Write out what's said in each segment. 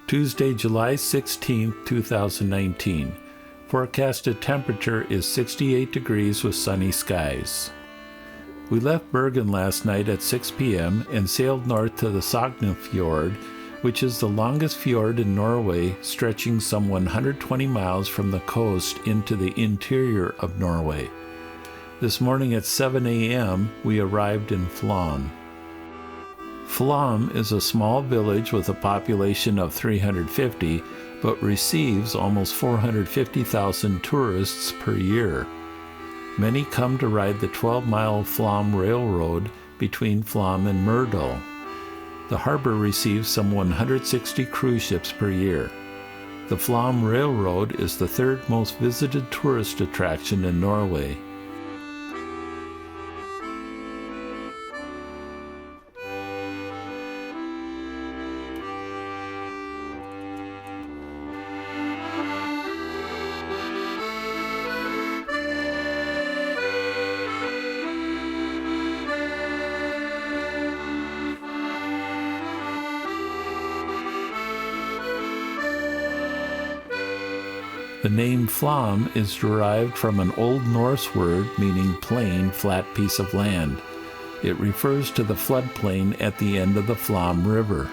Tuesday, July 16, 2019. Forecasted temperature is 68 degrees with sunny skies. We left Bergen last night at 6 p.m. and sailed north to the Sognefjord, which is the longest fjord in Norway, stretching some 120 miles from the coast into the interior of Norway. This morning at 7 a.m., we arrived in Flåm. Flåm is a small village with a population of 350, but receives almost 450,000 tourists per year. Many come to ride the 12-mile Flam Railroad between Flåm and Imsdahl. The harbor receives some 160 cruise ships per year. The Flam Railroad is the third most visited tourist attraction in Norway. The name Flåm is derived from an Old Norse word meaning plain, flat piece of land. It refers to the floodplain at the end of the Flåm River.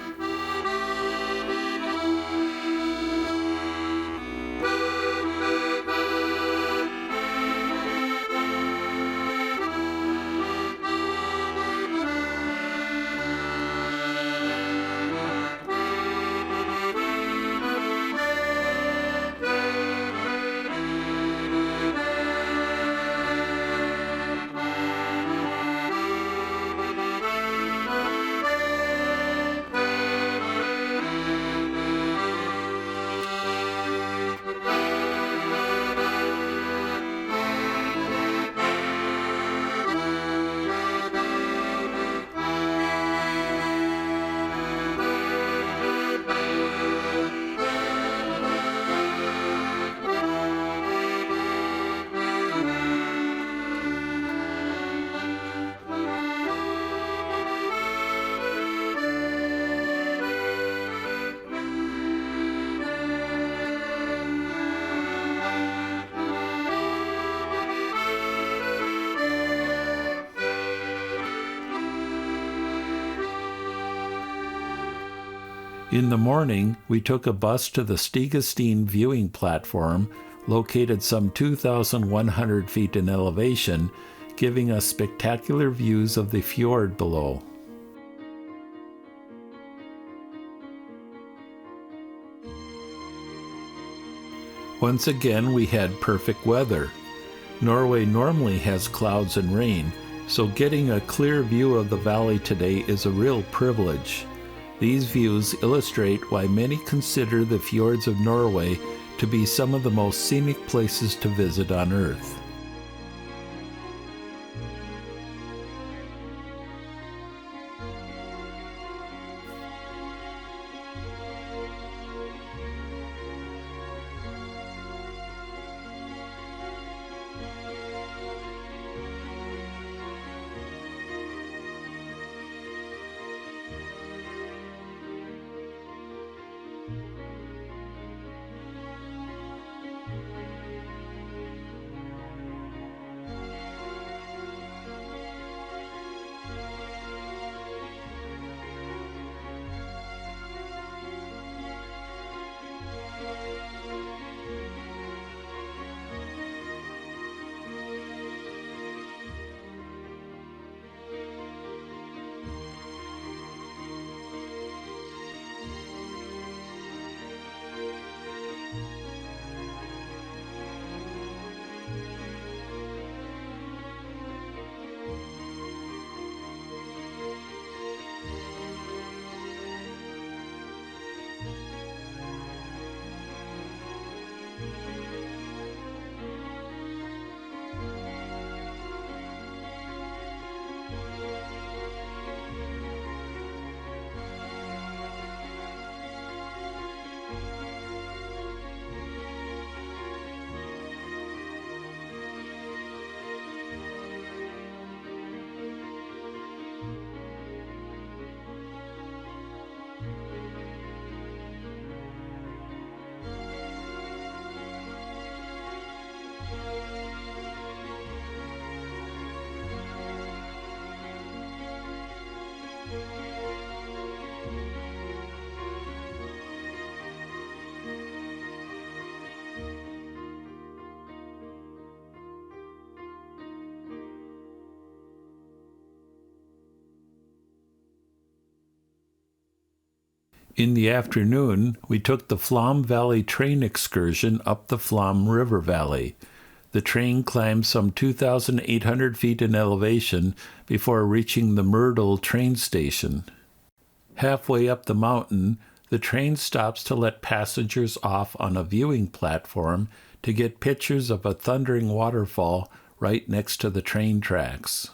In the morning, we took a bus to the Stegastein viewing platform, located some 2,100 feet in elevation, giving us spectacular views of the fjord below. Once again, we had perfect weather. Norway normally has clouds and rain, so getting a clear view of the valley today is a real privilege. These views illustrate why many consider the fjords of Norway to be some of the most scenic places to visit on Earth. In the afternoon, we took the Flam Valley train excursion up the Flam River Valley. The train climbed some 2,800 feet in elevation before reaching the Imsdahl train station. Halfway up the mountain, the train stops to let passengers off on a viewing platform to get pictures of a thundering waterfall right next to the train tracks.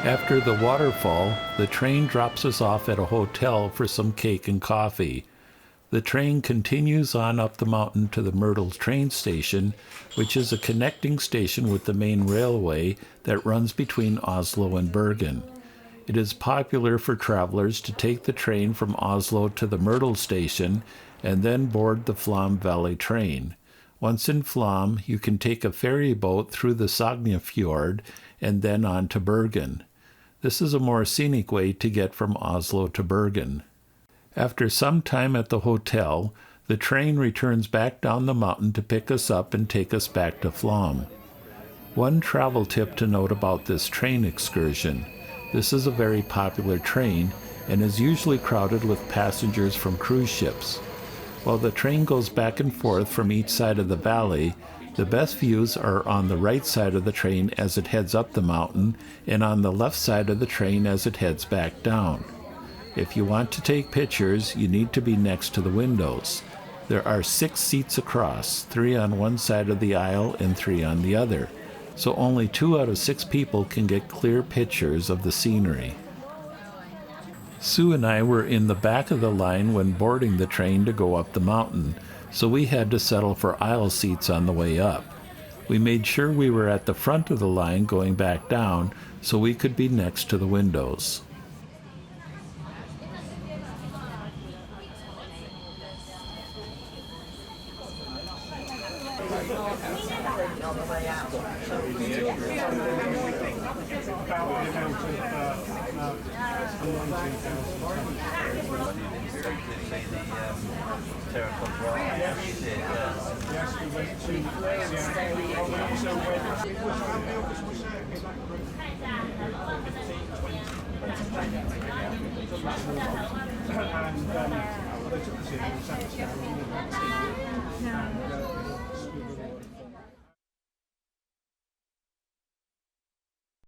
After the waterfall, the train drops us off at a hotel for some cake and coffee. The train continues on up the mountain to the Imsdahl train station, which is a connecting station with the main railway that runs between Oslo and Bergen. It is popular for travelers to take the train from Oslo to the Imsdahl station and then board the Flam Valley train. Once in Flåm, you can take a ferry boat through the Sognefjord and then on to Bergen. This is a more scenic way to get from Oslo to Bergen. After some time at the hotel, the train returns back down the mountain to pick us up and take us back to Flåm. One travel tip to note about this train excursion: this is a very popular train and is usually crowded with passengers from cruise ships. While the train goes back and forth from each side of the valley, the best views are on the right side of the train as it heads up the mountain and on the left side of the train as it heads back down. If you want to take pictures, you need to be next to the windows. There are 6 seats across, 3 on one side of the aisle and 3 on the other, so only 2 out of 6 people can get clear pictures of the scenery. Sue and I were in the back of the line when boarding the train to go up the mountain, so we had to settle for aisle seats on the way up. We made sure we were at the front of the line going back down so we could be next to the windows.